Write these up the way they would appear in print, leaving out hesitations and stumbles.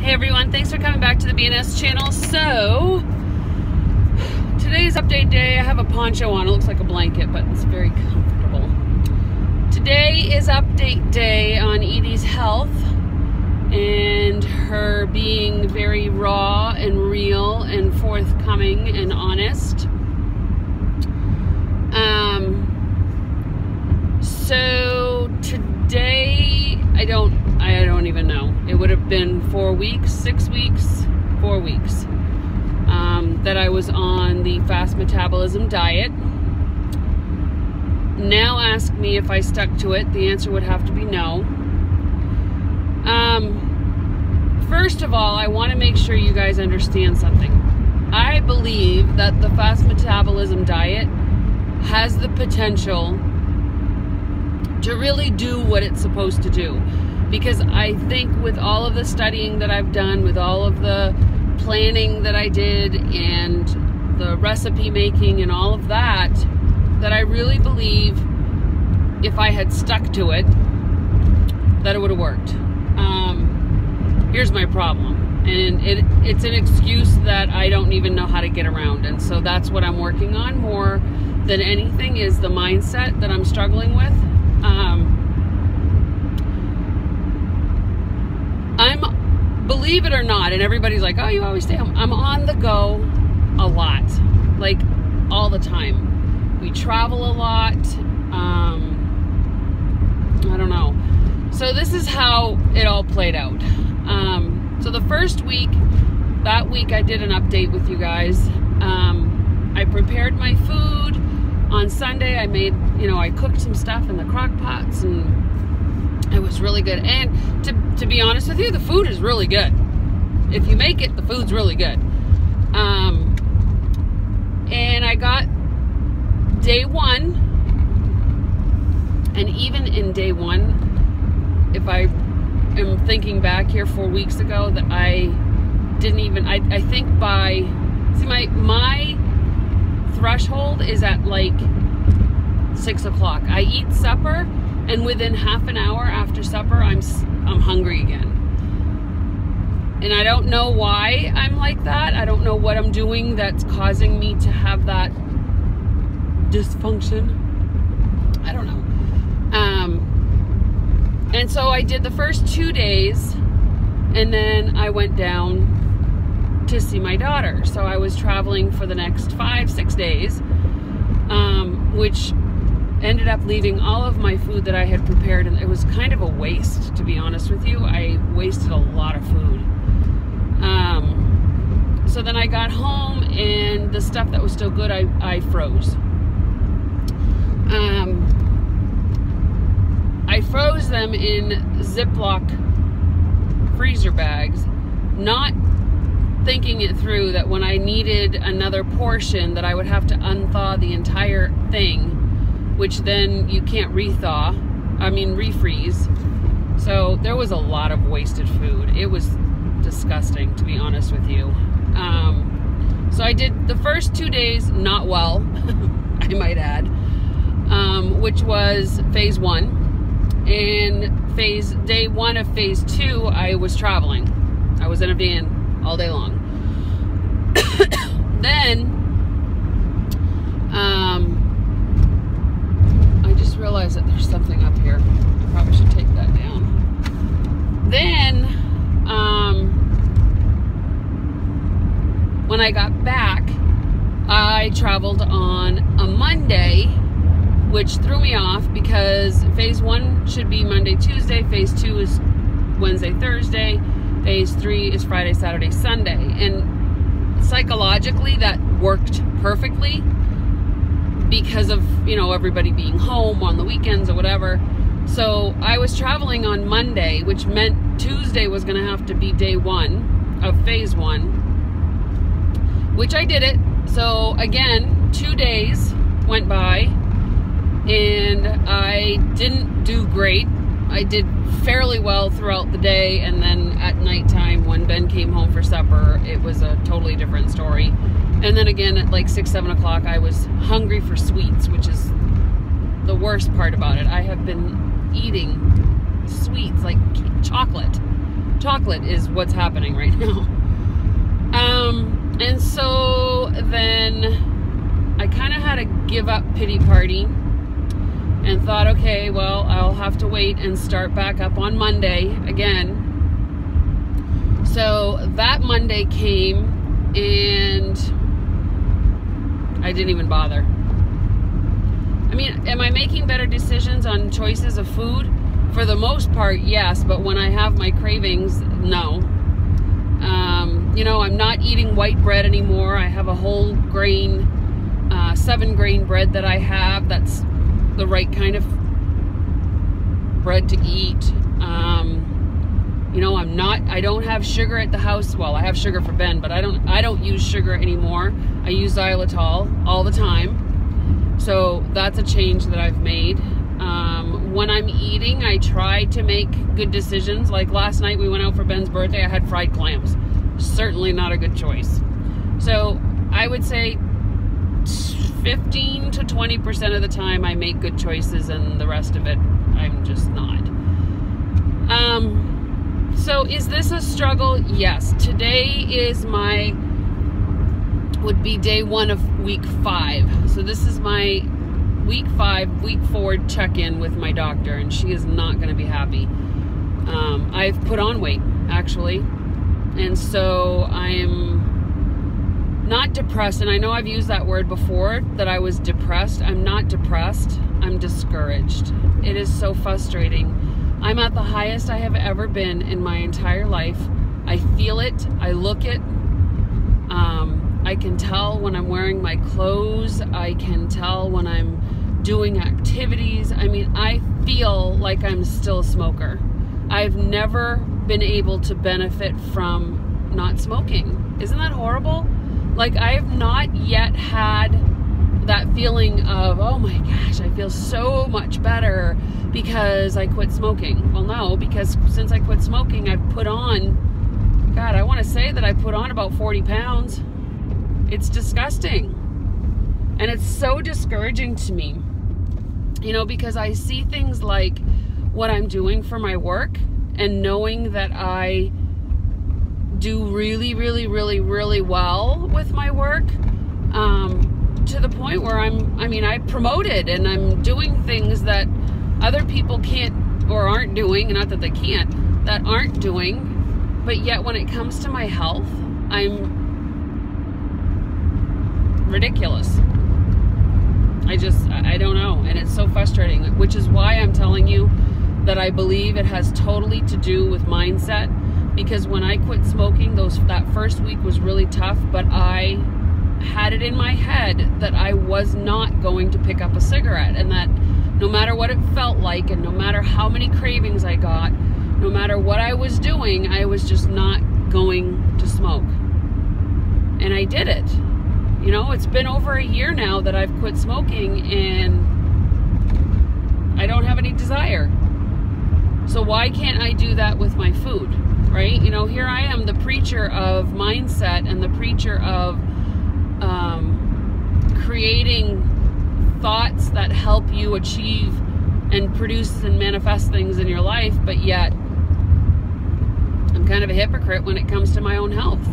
Hey everyone, thanks for coming back to the BNS channel. So, today's update day. I have a poncho on. It looks like a blanket, but it's very comfortable. Today is update day on Edie's health and her being very raw and real and forthcoming and honest. So today, I don't even know. It would have been 4 weeks, 6 weeks, 4 weeks that I was on the fast metabolism diet. Now ask me if I stuck to it. The answer would have to be no. First of all, I want to make sure you guys understand something. I believe that the fast metabolism diet has the potential to really do what it's supposed to do. Because I think with all of the studying that I've done, with all of the planning that I did and the recipe making and all of that, that I really believe if I had stuck to it, that it would have worked. Here's my problem. And it's an excuse that I don't even know how to get around. And so that's what I'm working on more than anything, is the mindset that I'm struggling with. Believe it or not, and everybody's like, oh, you always stay home. I'm on the go a lot, like all the time. We travel a lot. I don't know. So this is how it all played out. So the first week, that week I did an update with you guys. I prepared my food. On Sunday, I made, I cooked some stuff in the crock pots, and it was really good. And to be honest with you, the food is really good. If you make it, the food's really good. And I got day one, and even in day one, if I am thinking back here 4 weeks ago, that I didn't even, I think by, see, my threshold is at like 6 o'clock. I eat supper, and within half an hour after supper, I'm hungry again. And I don't know why I'm like that. I don't know what I'm doing that's causing me to have that dysfunction. I don't know. And so I did the first 2 days, and then I went down to see my daughter. So I was traveling for the next 5-6 days, which ended up leaving all of my food that I had prepared, and it was kind of a waste, to be honest with you. I wasted a lot of food. So then I got home, and the stuff that was still good, I froze. I froze them in Ziploc freezer bags, not thinking it through that when I needed another portion that I would have to unthaw the entire thing, which then you can't refreeze. So there was a lot of wasted food. It was disgusting, to be honest with you. So I did the first 2 days not well, I might add, which was phase 1. And day 1 of phase 2, I was traveling. I was in a van all day long. Then, I just realized that there's something up here. I probably should take that down. Then, when I got back, I traveled on a Monday, which threw me off because phase 1 should be Monday, Tuesday. Phase 2 is Wednesday, Thursday. Phase 3 is Friday, Saturday, Sunday. And psychologically, that worked perfectly because of, everybody being home on the weekends or whatever. So I was traveling on Monday, which meant Tuesday was going to have to be day 1 of phase 1, which I did it. So again, 2 days went by, and I didn't do great. I did fairly well throughout the day, and then at nighttime when Ben came home for supper, it was a totally different story. And then again at like 6-7 o'clock, I was hungry for sweets, which is the worst part about it. I have been eating sweets like chocolate chocolate is what's happening right now. And so then I kind of had a give up pity party and thought, okay, well, I'll have to wait and start back up on Monday again. So that Monday came and I didn't even bother. I mean, am I making better decisions on choices of food? For the most part, yes, but when I have my cravings, no. You know, I'm not eating white bread anymore. I have a whole grain, 7-grain bread that I have. That's the right kind of bread to eat. You know, I don't have sugar at the house. Well, I have sugar for Ben, but I don't use sugar anymore. I use xylitol all the time. So that's a change that I've made. When I'm eating, I try to make good decisions. Like last night we went out for Ben's birthday, I had fried clams. Certainly not a good choice. So I would say 15 to 20% of the time I make good choices, and the rest of it I'm just not. So is this a struggle? Yes. Today would be day 1 of week 5. So this is my week 5, week 4 check-in with my doctor, and she is not going to be happy. I've put on weight, actually, and so I'm not depressed. And I know I've used that word before, that I was depressed. I'm not depressed. I'm discouraged. It is so frustrating. I'm at the highest I have ever been in my entire life. I feel it. I look it. I can tell when I'm wearing my clothes. I can tell when I'm doing activities. I mean, I feel like I'm still a smoker. I've never been able to benefit from not smoking. Isn't that horrible? Like, I have not yet had that feeling of, oh my gosh, I feel so much better because I quit smoking. Well, no, because since I quit smoking, I've put on, God, I want to say that I put on about 40 pounds. It's disgusting. And it's so discouraging to me, you know, because I see things like what I'm doing for my work, and knowing that I do really, really, really, really well with my work, to the point where I promoted and I'm doing things that other people can't or aren't doing, not that they can't, that aren't doing, but yet when it comes to my health, I'm ridiculous. I don't know, and it's so frustrating, which is why I'm telling you that I believe it has totally to do with mindset, because when I quit smoking, that first week was really tough, but I had it in my head that I was not going to pick up a cigarette, and that no matter what it felt like, and no matter how many cravings I got, no matter what I was doing, I was just not going to smoke. And I did it. You know, it's been over a year now that I've quit smoking, and I don't have any desire. So why can't I do that with my food, right? You know, here I am, the preacher of mindset and the preacher of creating thoughts that help you achieve and produce and manifest things in your life, but yet I'm kind of a hypocrite when it comes to my own health.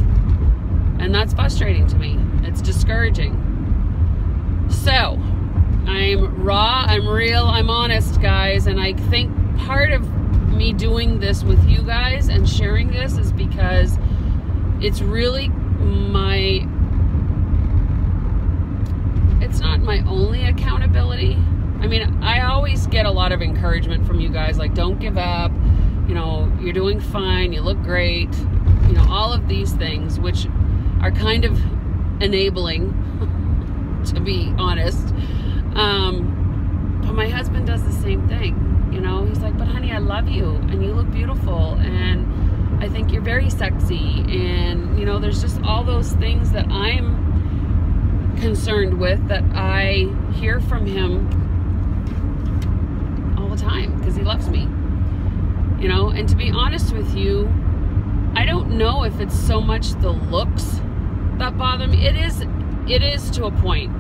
And that's frustrating to me. It's discouraging. So, I'm raw, I'm real, I'm honest, guys, and I think part of me doing this with you guys and sharing this is because it's really it's not my only accountability. I mean, I always get a lot of encouragement from you guys, like, don't give up, you know, you're doing fine, you look great, you know, all of these things, which are kind of enabling, to be honest. But my husband does the same thing, you know, he's like, but honey, I love you, and you look beautiful, and I think you're very sexy, and, you know, there's just all those things that I'm concerned with, that I hear from him all the time, because he loves me, you know. And to be honest with you, I don't know if it's so much the looks that bother me. It is to a point,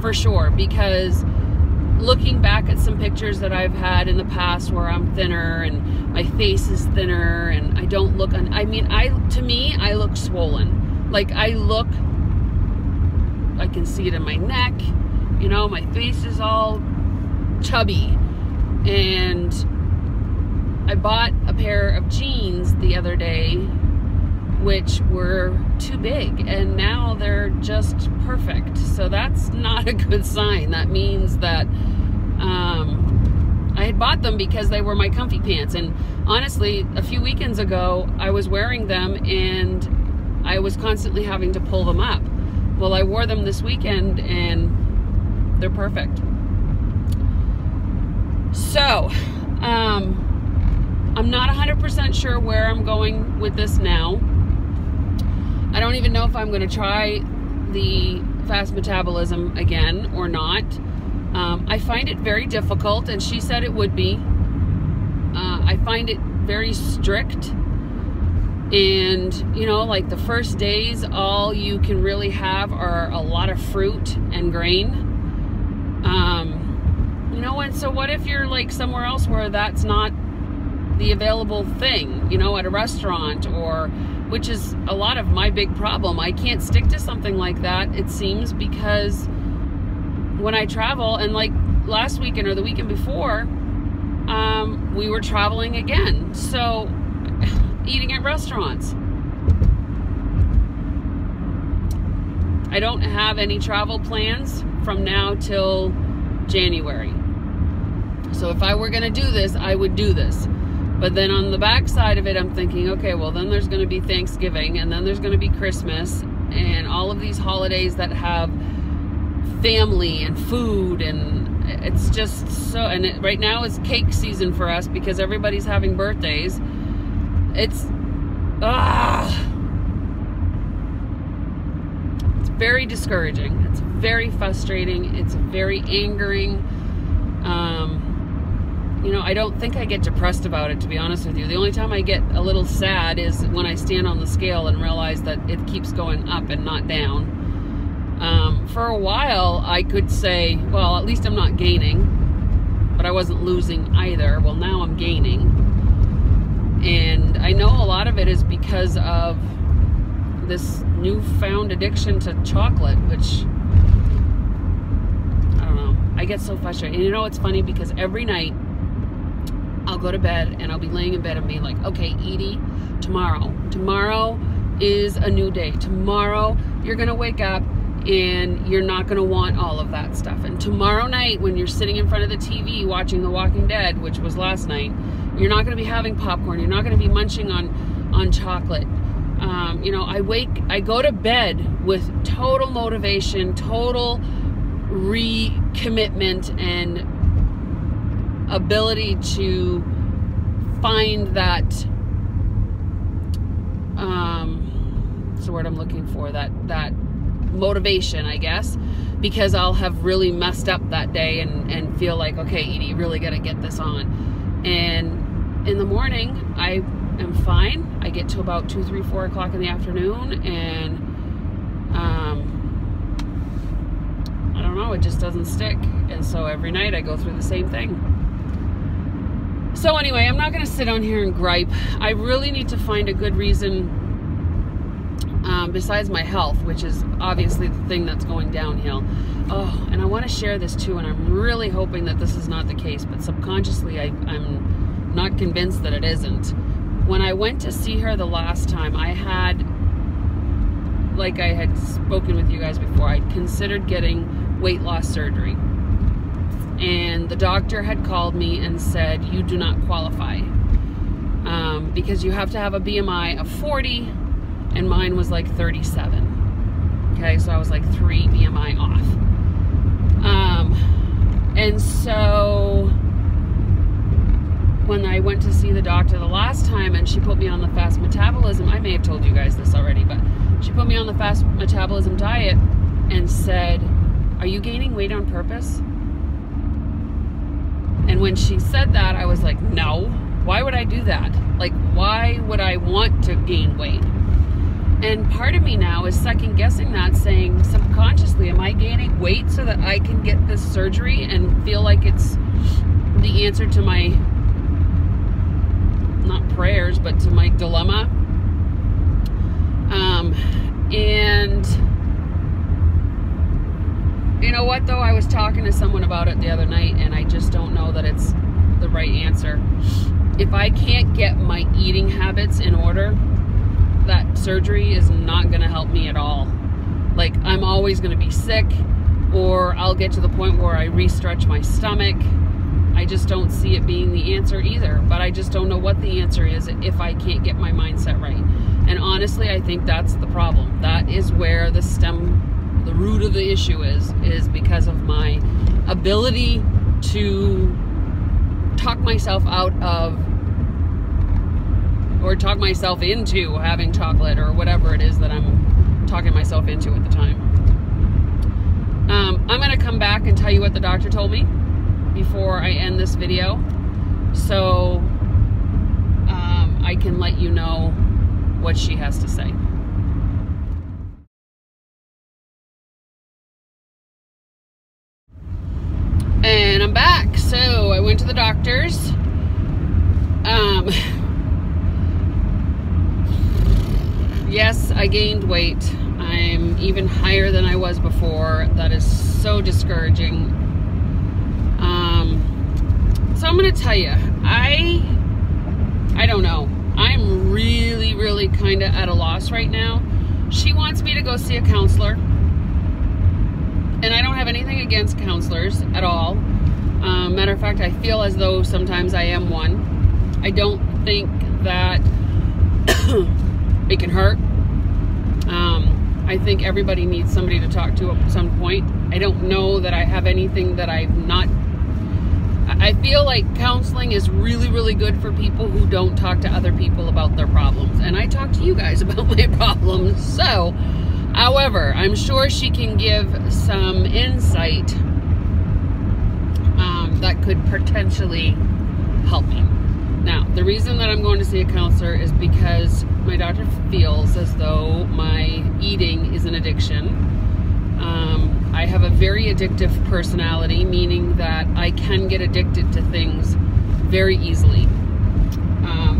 for sure, because looking back at some pictures that I've had in the past where I'm thinner and my face is thinner and I don't look, to me, I look swollen. Like I can see it in my neck, you know, my face is all chubby. And I bought a pair of jeans the other day, which were too big, and now they're just perfect. So that's not a good sign. That means that I had bought them because they were my comfy pants. And honestly, a few weekends ago, I was wearing them and I was constantly having to pull them up. Well, I wore them this weekend and they're perfect. So, I'm not 100% sure where I'm going with this now. I don't even know if I'm going to try the fast metabolism again or not. I find it very difficult, and she said it would be. I find it very strict. And, you know, like the first days, all you can really have are a lot of fruit and grain. You know, and so what if you're like somewhere else where that's not the available thing, you know, at a restaurant, or, which is a lot of my big problem. I can't stick to something like that, it seems, because when I travel, and like last weekend or the weekend before, we were traveling again. So eating at restaurants. I don't have any travel plans from now till January. So if I were going to do this, I would do this. But then on the back side of it, I'm thinking, okay, well, then there's going to be Thanksgiving, and then there's going to be Christmas, and all of these holidays that have family and food, and it's just so, and right now is cake season for us because everybody's having birthdays. It's very discouraging. It's very frustrating. It's very angering. You know, I don't think I get depressed about it, to be honest with you. The only time I get a little sad is when I stand on the scale and realize that it keeps going up and not down. For a while, I could say, well, at least I'm not gaining, but I wasn't losing either. Well, now I'm gaining. And I know a lot of it is because of this newfound addiction to chocolate, which, I don't know. I get so frustrated. And you know, it's funny because every night I'll go to bed and I'll be laying in bed and being like, okay, Edie, tomorrow is a new day. Tomorrow you're going to wake up and you're not going to want all of that stuff. And tomorrow night when you're sitting in front of the TV watching The Walking Dead, which was last night, you're not going to be having popcorn. You're not going to be munching on chocolate. You know, I go to bed with total motivation, total recommitment, and ability to find that, what's the word I'm looking for, that motivation, I guess, because I'll have really messed up that day and feel like, okay, Edie, you really got to get this on. And in the morning, I am fine. I get to about 2, 3, 4 o'clock in the afternoon, and I don't know, it just doesn't stick. And so every night I go through the same thing. So anyway, I'm not going to sit on here and gripe. I really need to find a good reason, besides my health, which is obviously the thing that's going downhill. Oh, and I want to share this too, and I'm really hoping that this is not the case, but subconsciously I'm not convinced that it isn't. When I went to see her the last time, I had, like I had spoken with you guys before, I'd considered getting weight loss surgery. And the doctor had called me and said, you do not qualify, because you have to have a BMI of 40, and mine was like 37. Okay, so I was like 3 BMI off. And so when I went to see the doctor the last time and she put me on the fast metabolism, I may have told you guys this already, but she put me on the fast metabolism diet and said, are you gaining weight on purpose? And when she said that, I was like, no, why would I do that? Like, why would I want to gain weight? And And part of me now is second guessing that, saying subconsciously, am I gaining weight so that I can get this surgery and feel like it's the answer to my, not prayers, but to my dilemma? And you know what though, I was talking to someone about it the other night, and I just don't know that it's the right answer. If I can't get my eating habits in order, that surgery is not going to help me at all. Like, I'm always going to be sick, or I'll get to the point where I re-stretch my stomach. I just don't see it being the answer either, but I just don't know what the answer is if I can't get my mindset right. And honestly, I think that's the problem. That is where the root of the issue is because of my ability to talk myself out of, or talk myself into having chocolate, or whatever it is that I'm talking myself into at the time. I'm going to come back and tell you what the doctor told me before I end this video, so I can let you know what she has to say. And I'm back. So I went to the doctor's. Yes, I gained weight. I'm even higher than I was before. That is so discouraging. So I'm going to tell you, I don't know. I'm really kind of at a loss right now. She wants me to go see a counselor. And I don't have anything against counselors at all. Matter of fact, I feel as though sometimes I am one. I don't think that it can hurt. I think everybody needs somebody to talk to at some point. I don't know that I have anything that I'm not. I feel like counseling is really good for people who don't talk to other people about their problems. And I talk to you guys about my problems. So, however, I'm sure she can give some insight that could potentially help me. Now, the reason that I'm going to see a counselor is because my doctor feels as though my eating is an addiction. I have a very addictive personality, meaning that I can get addicted to things very easily.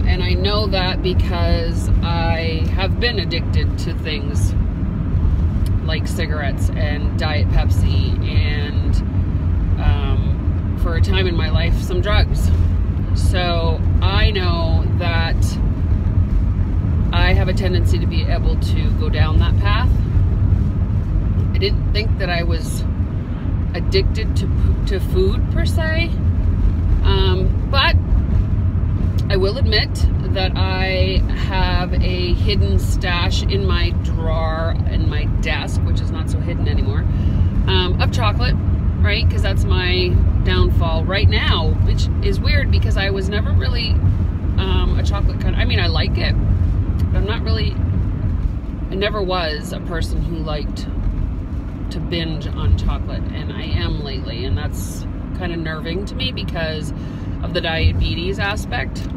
And I know that because I have been addicted to things like cigarettes and Diet Pepsi and for a time in my life, some drugs. So I know that I have a tendency to be able to go down that path. I didn't think that I was addicted to food per se, but I will admit that I have a hidden stash in my drawer in my desk, which is not so hidden anymore, of chocolate, right? Because that's my downfall right now, which is weird because I was never really a chocolate kind. I mean, I like it, but I'm not really. I never was a person who liked to binge on chocolate, and I am lately, and that's kind of nerving to me because of the diabetes aspect.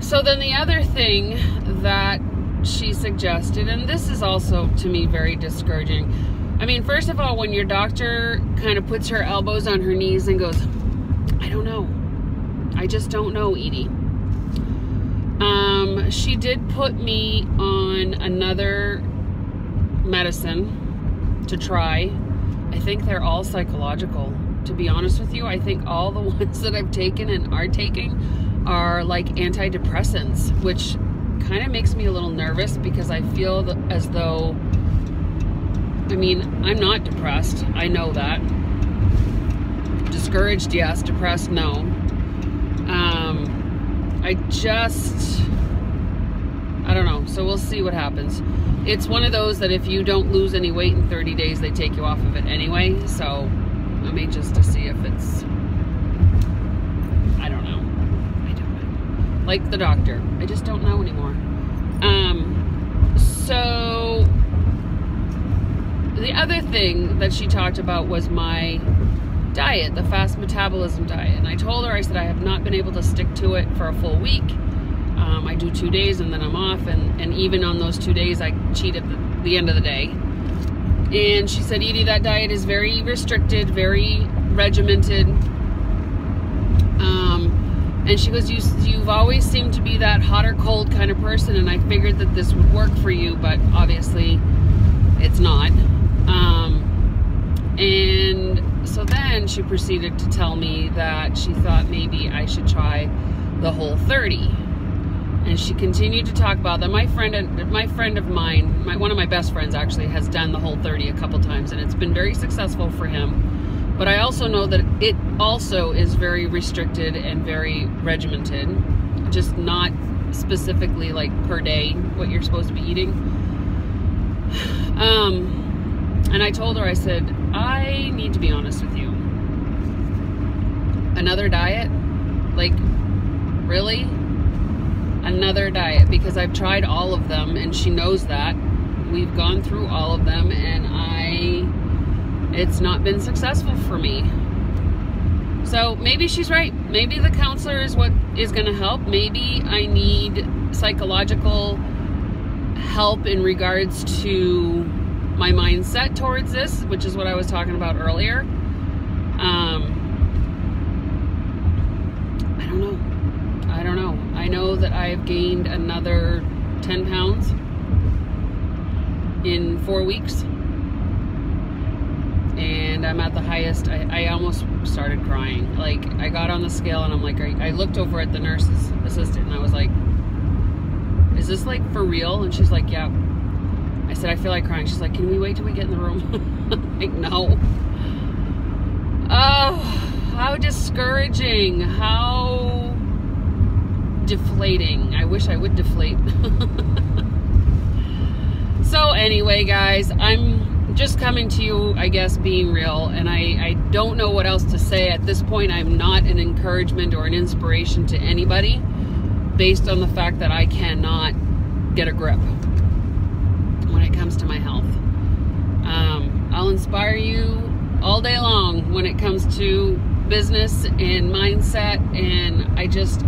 So then the other thing that she suggested, and this is also to me very discouraging. I mean, first of all, when your doctor kind of puts her elbows on her knees and goes, I don't know. I just don't know, Edie. She did put me on another medicine to try. I think they're all psychological. To be honest with you, I think all the ones that I've taken and are taking are like antidepressants, which kind of makes me a little nervous because I feel as though, I mean, I'm not depressed. I know that. Discouraged, yes. Depressed, no. I don't know. So we'll see what happens. It's one of those that if you don't lose any weight in 30 days, they take you off of it anyway. So I may just to see if it's, I don't know. Like the doctor. I just don't know anymore. So the other thing that she talked about was my diet, the fast metabolism diet. And I told her, I said, I have not been able to stick to it for a full week. I do 2 days and then I'm off, and even on those 2 days I cheat at the end of the day. And she said, Edie, that diet is very restricted, very regimented. And she goes, you've always seemed to be that hot or cold kind of person, and I figured that this would work for you, but obviously it's not. And so then she proceeded to tell me that she thought maybe I should try the Whole30. And she continued to talk about that. My friend of mine, one of my best friends actually, has done the Whole30 a couple times, and it's been very successful for him. But I also know that it also is very restricted and very regimented, just not specifically like per day what you're supposed to be eating. And I told her, I said, I need to be honest with you. Another diet? Like, really? Another diet? Because I've tried all of them, and she knows that. We've gone through all of them, and it's not been successful for me. So maybe she's right. Maybe the counselor is what is going to help. Maybe I need psychological help in regards to my mindset towards this, which is what I was talking about earlier. I don't know. I know that I've gained another 10 pounds in 4 weeks. And I'm at the highest. I almost started crying. Like, I got on the scale and I'm like, I looked over at the nurse's assistant and I was like, is this like for real? And she's like, yeah. I said, I feel like crying. She's like, can we wait till we get in the room? I'm like, no. Oh, how discouraging. How deflating. I wish I would deflate. So anyway, guys, I'm just coming to you, I guess, being real, and I don't know what else to say at this point. I'm not an encouragement or an inspiration to anybody based on the fact that I cannot get a grip when it comes to my health. I'll inspire you all day long when it comes to business and mindset, and I just,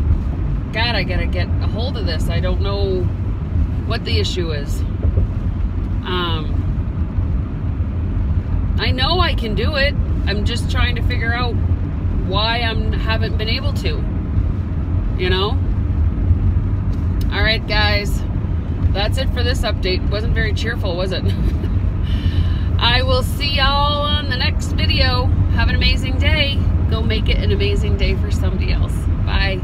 God, I gotta get a hold of this. I don't know what the issue is. I know I can do it. I'm just trying to figure out why I haven't been able to, you know? All right, guys, that's it for this update. It wasn't very cheerful, was it? I will see y'all on the next video. Have an amazing day. Go make it an amazing day for somebody else. Bye.